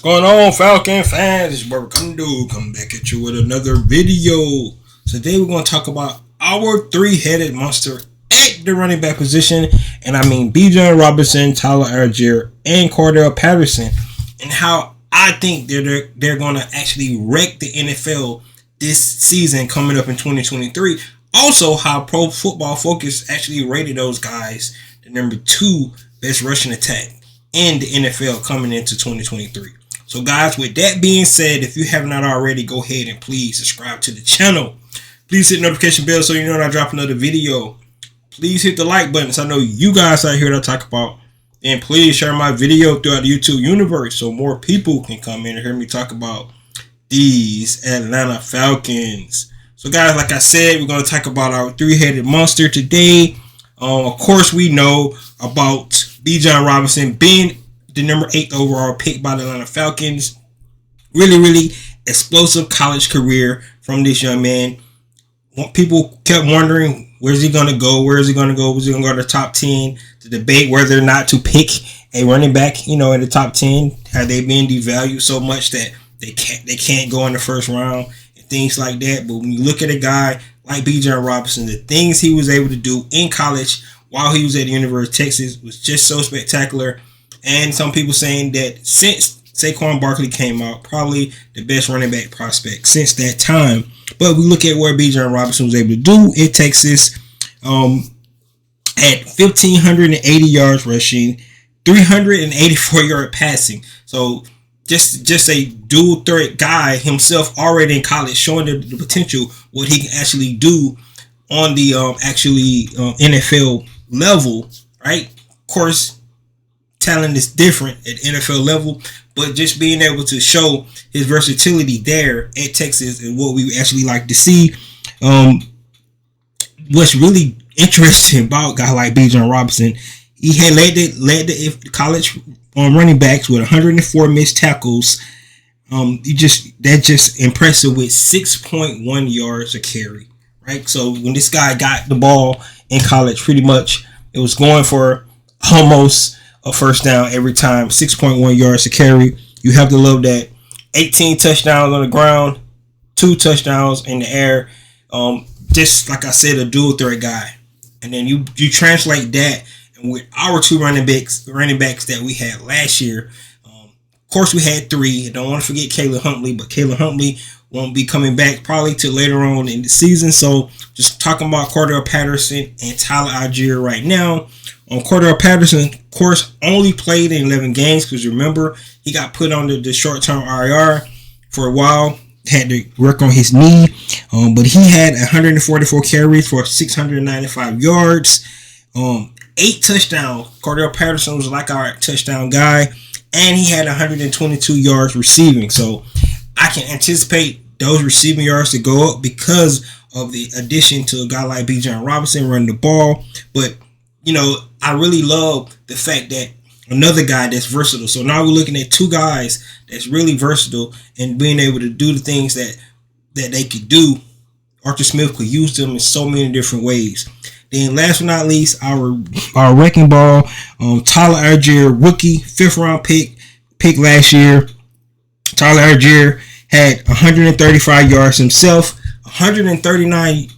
Going on, Falcon fans? It's what we're coming to do. Come back at you with another video. Today we're going to talk about our three-headed monster at the running back position, and I mean Bijan Robinson, Tyler Algier, and Cordell Patterson, and how I think they're going to actually wreck the NFL this season coming up in 2023. Also, how Pro Football Focus actually rated those guys the number 2 best rushing attack in the NFL coming into 2023. So guys, with that being said, if you have not already, go ahead and please subscribe to the channel. Please hit the notification bell so you know when I drop another video. Please hit the like button so I know you guys out here to talk about. And please share my video throughout the YouTube universe so more people can come in and hear me talk about these Atlanta Falcons. So guys, like I said, we're going to talk about our three-headed monster today. Of course, we know about Bijan Robinson being the number 8 overall pick by the Atlanta Falcons. Really explosive college career from this young man. People kept wondering, where's he going to go? Where is he going to go? Was he going to go to the top 10? To debate whether or not to pick a running back, in the top 10. Have they been devalued so much that they can't go in the first round and things like that? But when you look at a guy like Bijan Robinson, the things he was able to do in college while he was at the University of Texas was just so spectacular. And some people saying that since Saquon Barkley came out, probably the best running back prospect since that time. But we look at what Bijan Robinson was able to do in Texas. At 1,580 yards rushing, 384 yard passing. So just a dual threat guy himself already in college, showing the potential what he can actually do on the NFL level, right? Of course, talent is different at NFL level, but just being able to show his versatility there at Texas and what we actually like to see. What's really interesting about a guy like Bijan Robinson, he had led the college running backs with 104 missed tackles. That's just impressive with 6.1 yards a carry, right? So when this guy got the ball in college, pretty much it was going for almost a first down every time. 6.1 yards a carry. You have to love that. 18 touchdowns on the ground, 2 touchdowns in the air. Just like I said, a dual threat guy. And then you translate that, and with our 2 running backs that we had last year. Of course, we had 3. I don't want to forget Caleb Huntley, but Caleb Huntley won't be coming back probably till later on in the season. So just talking about Cordell Patterson and Tyler Algier right now. Cordell Patterson, of course, only played in 11 games because remember, he got put on the short-term IR for a while. Had to work on his knee, but he had 144 carries for 695 yards, 8 touchdowns. Cordell Patterson was like our touchdown guy, and he had 122 yards receiving. So I can anticipate those receiving yards to go up because of the addition to a guy like Bijan Robinson running the ball. But I really love the fact that another guy that's versatile. So now we're looking at 2 guys that's really versatile and being able to do the things that they could do. Arthur Smith could use them in so many different ways. Then last but not least, our wrecking ball, Tyler Algier, rookie, 5th round pick last year. Tyler Algier had 135 yards himself, 139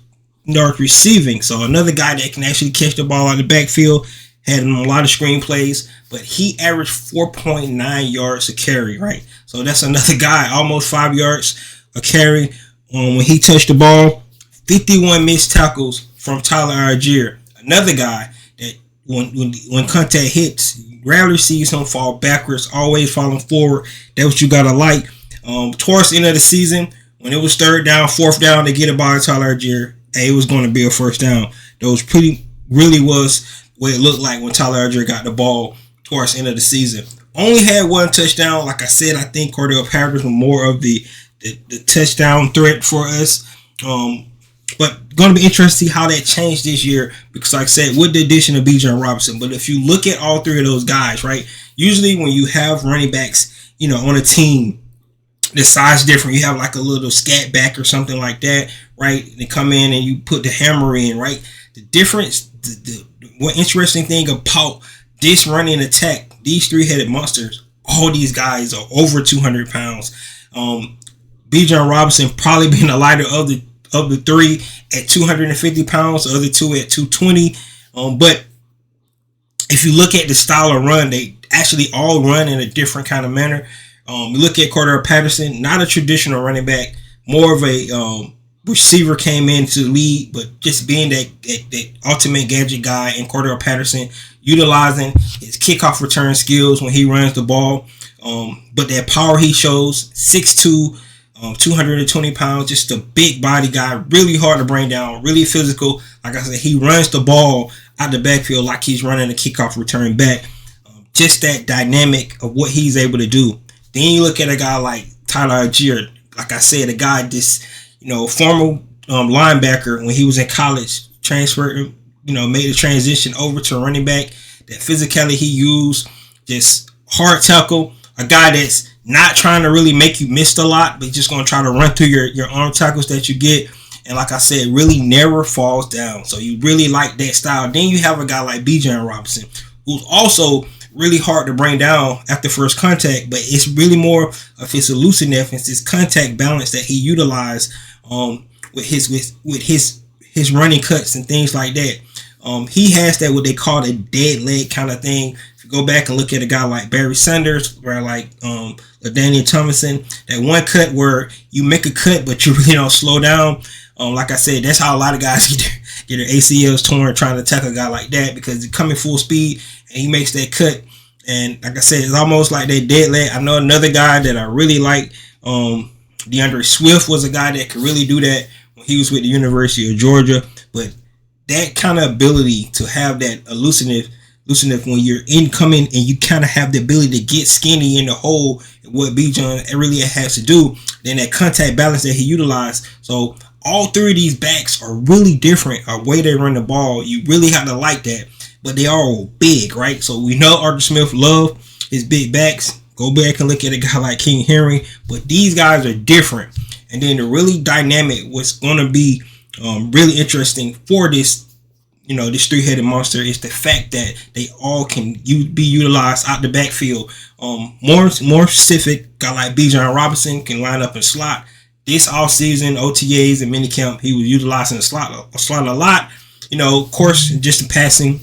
yards receiving. So another guy that can actually catch the ball out of the backfield. Had a lot of screenplays, but he averaged 4.9 yards a carry, right? So that's another guy, almost 5 yards a carry. When he touched the ball, 51 missed tackles from Tyler Algier. Another guy that when contact hits, rarely sees him fall backwards, always falling forward. That's what you gotta like. Towards the end of the season, when it was 3rd down, 4th down to get a ball to Tyler Algier, it was going to be a first down. Those really was what it looked like when Tyler Algier got the ball towards the end of the season. Only had 1 touchdown. Like I said, I think Cordell Patterson was more of the touchdown threat for us. But going to be interesting to see how that changed this year because, like I said, with the addition of Bijan Robinson. But if you look at all 3 of those guys, right, usually when you have running backs, on a team, the size different. You have like a little scat back or something like that, right? They come in and you put the hammer in, right? The difference, the one interesting thing about this running attack, these 3-headed monsters all these guys are over 200 pounds. Bijan Robinson probably being the lighter of the three at 250 pounds, the other two at 220. But if you look at the style of run, they actually all run in a different kind of manner. You look at Cordell Patterson, not a traditional running back, more of a receiver, came into the league, but just being that ultimate gadget guy. And Cordell Patterson utilizing his kickoff return skills when he runs the ball. But that power he shows, 6'2", 220 pounds, just a big body guy, really hard to bring down, really physical. Like I said, he runs the ball out the backfield like he's running a kickoff return back. Just that dynamic of what he's able to do. Then you look at a guy like Tyler Algier, like I said, a guy former linebacker when he was in college, transferred, made a transition over to running back. That physicality he used, just hard tackle, a guy that's not trying to really make you miss a lot, but just going to try to run through your arm tackles that you get. And like I said, really never falls down. So you really like that style. Then you have a guy like Bijan Robinson, who's also really hard to bring down after first contact, but it's really more of his elusiveness and his contact balance that he utilized with his running cuts and things like that. He has that what they call a dead leg kind of thing. If you go back and look at a guy like Barry Sanders or like LaDainian Tomlinson, that one cut where you make a cut but you really don't slow down. Like I said, that's how a lot of guys get their ACLs torn trying to tackle a guy like that, because they come in full speed and he makes that cut. And like I said, it's almost like that dead leg. I know another guy that I really like, DeAndre Swift was a guy that could really do that when he was with the University of Georgia. But that kind of ability to have that elusiveness when you're incoming and you kind of have the ability to get skinny in the hole, what Bijan really has to do, then that contact balance that he utilized. So all three of these backs are really different. A way they run the ball, you really have to like that. But they are all big, right? So we know Arthur Smith loved his big backs. Go back and look at a guy like King Henry. But these guys are different. And then the really dynamic, what's going to be really interesting for this, this three-headed monster, is the fact that they all can be utilized out the backfield. More specific, guy like Bijan Robinson can line up in slot. This offseason, OTAs and minicamp, he was utilizing the slot a lot. Of course, just the passing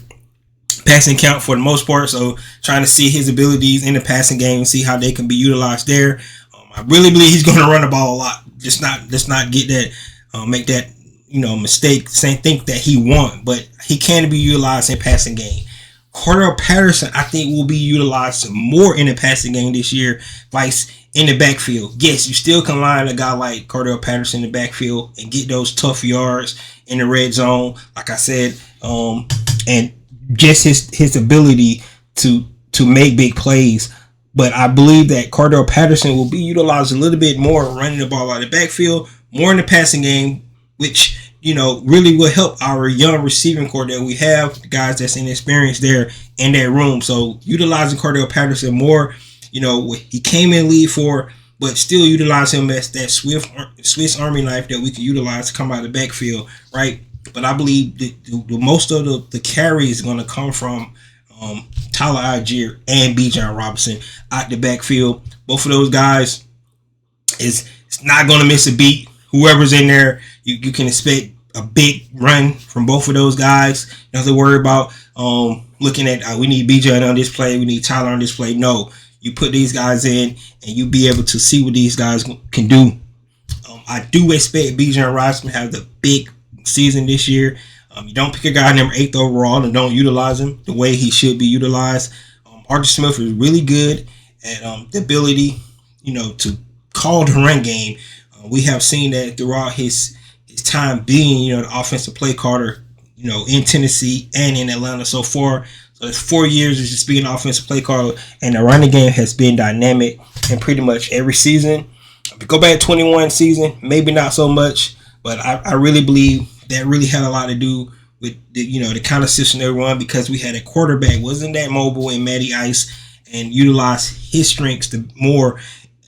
count for the most part. So trying to see his abilities in the passing game, see how they can be utilized there. I really believe he's going to run the ball a lot. Let's not get that, make that mistake. Think that he won't, but he can be utilized in passing game. Cordell Patterson, I think, will be utilized more in the passing game this year. Vice in the backfield. Yes, you still can line a guy like Cordell Patterson in the backfield and get those tough yards in the red zone, like I said, and just his ability to make big plays. But I believe that Cordell Patterson will be utilized a little bit more running the ball out of the backfield, more in the passing game, which really will help our young receiving core that we have, guys that's inexperienced there in that room. So utilizing Cordell Patterson more, he came in lead for, but still utilize him as that Swiss Army knife that we can utilize to come out of the backfield, right? But I believe the most of the carry is going to come from Tyler Algier and Bijan Robinson out the backfield. Both of those guys is not going to miss a beat. Whoever's in there, you can expect a big run from both of those guys. You don't have to worry about looking at we need Bijan on this play, we need Tyler on this play. No, you put these guys in and you be able to see what these guys can do. I do expect Bijan Robinson to have the big season this year. You don't pick a guy number 8th overall and don't utilize him the way he should be utilized. Arthur Smith is really good at the ability, to call the run game. We have seen that throughout his time being, the offensive play caller, in Tennessee and in Atlanta so far. So it's 4 years of just being an offensive play caller, and the running game has been dynamic in pretty much every season. If you go back to 21 season, maybe not so much, but I really believe that really had a lot to do with the kind of system they run, because we had a quarterback wasn't that mobile in Matty Ice and utilized his strengths to more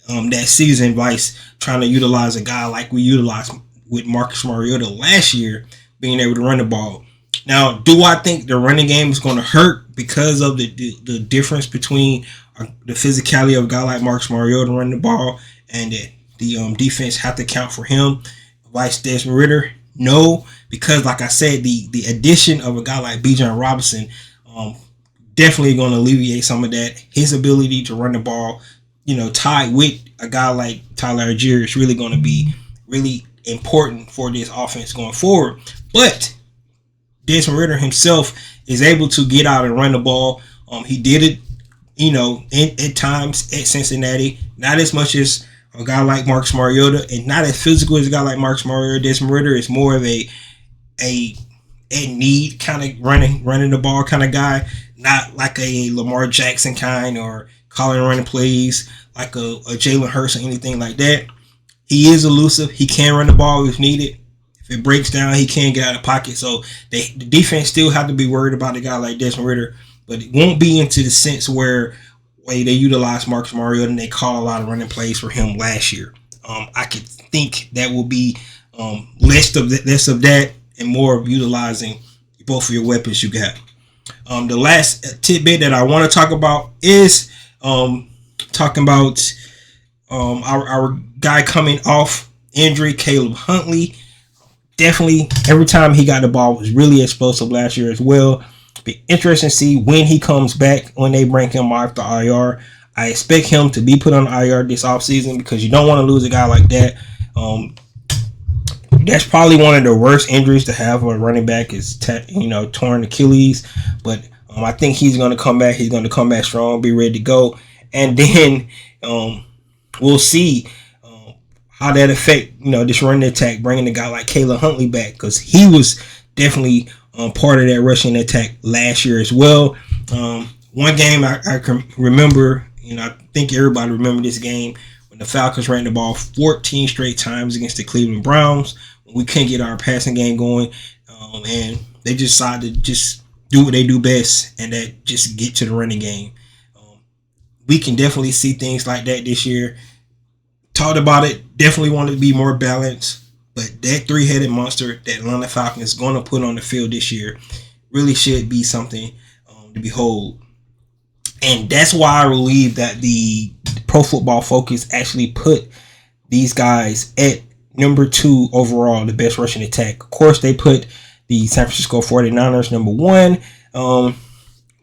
that season, vice trying to utilize a guy like we utilized with Marcus Mariota last year, being able to run the ball. Now, do I think the running game is going to hurt because of the difference between the physicality of a guy like Marcus Mariota running the ball and the defense have to count for him, vice Desmond Ritter? No, because like I said, the addition of a guy like Bijan Robinson definitely going to alleviate some of that. His ability to run the ball, tied with a guy like Tyler Algier is really going to be really important for this offense going forward. But Desmond Ritter himself is able to get out and run the ball. He did it, at times at Cincinnati. Not as much as a guy like Marcus Mariota, and not as physical as a guy like Marcus Mariota. Desmond Ritter is more of a need kind of running the ball kind of guy, not like a Lamar Jackson kind or calling running plays like a Jalen Hurts or anything like that. He is elusive. He can run the ball if needed. If it breaks down, he can get out of the pocket. So the defense still have to be worried about a guy like Desmond Ritter, but it won't be into the sense where they utilize Marcus Mariota and they call a lot of running plays for him last year. I could think that will be less of that and more of utilizing both of your weapons you got. The last tidbit that I want to talk about is talking about our guy coming off injury, Caleb Huntley. Definitely, every time he got the ball was really explosive last year as well. Be interesting to see when he comes back, when they bring him off the IR. I expect him to be put on the IR this offseason because you don't want to lose a guy like that. That's probably one of the worst injuries to have a running back is torn Achilles. But I think he's going to come back. He's going to come back strong, be ready to go. And then we'll see how that affect this running attack, bringing a guy like Caleb Huntley back, because he was definitely part of that rushing attack last year as well. One game I can remember, I think everybody remember this game when the Falcons ran the ball 14 straight times against the Cleveland Browns. We couldn't get our passing game going, and they just decided to just do what they do best, and that just get to the running game. We can definitely see things like that this year. Talked about it, definitely want to be more balanced, but that three-headed monster that Atlanta Falcons is going to put on the field this year really should be something to behold. And that's why I believe that the Pro Football Focus actually put these guys at number 2 overall, the best rushing attack. Of course, they put the San Francisco 49ers number 1.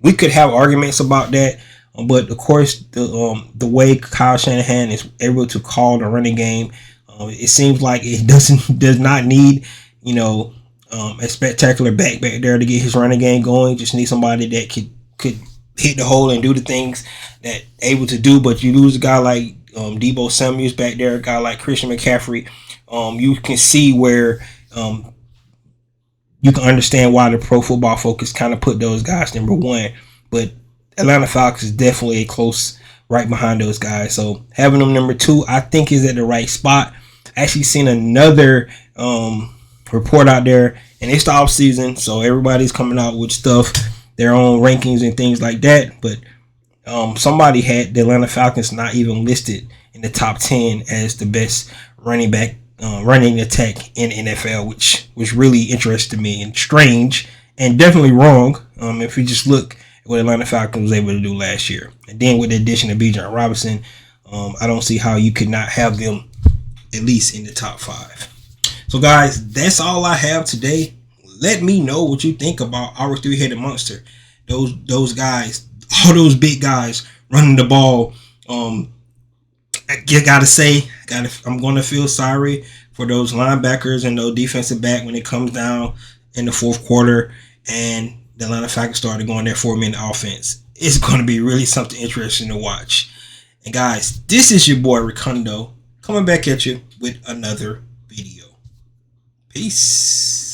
We could have arguments about that, but of course, the way Kyle Shanahan is able to call the running game, it seems like it does not need a spectacular back there to get his running game going. Just need somebody that could hit the hole and do the things that able to do. But you lose a guy like Deebo Samuels back there, a guy like Christian McCaffrey. You can see where you can understand why the Pro Football Focus kind of put those guys number 1. But Atlanta Falcons is definitely a close right behind those guys. So having them number 2, I think is at the right spot. Actually seen another report out there, and it's the off season, so everybody's coming out with stuff, their own rankings and things like that. But somebody had the Atlanta Falcons not even listed in the top 10 as the best running attack in NFL, which really interested me and strange and definitely wrong. If you just look at what Atlanta Falcons was able to do last year, and then with the addition of Bijan Robinson, I don't see how you could not have them at least in the top 5. So guys, that's all I have today. Let me know what you think about our three-headed monster. Those guys, all those big guys running the ball. I gotta say, I'm gonna feel sorry for those linebackers and those defensive back when it comes down in the fourth quarter and the Atlanta Falcons started going their 4-minute offense. It's gonna be really something interesting to watch. And guys, this is your boy Ricondo coming back at you with another video. Peace.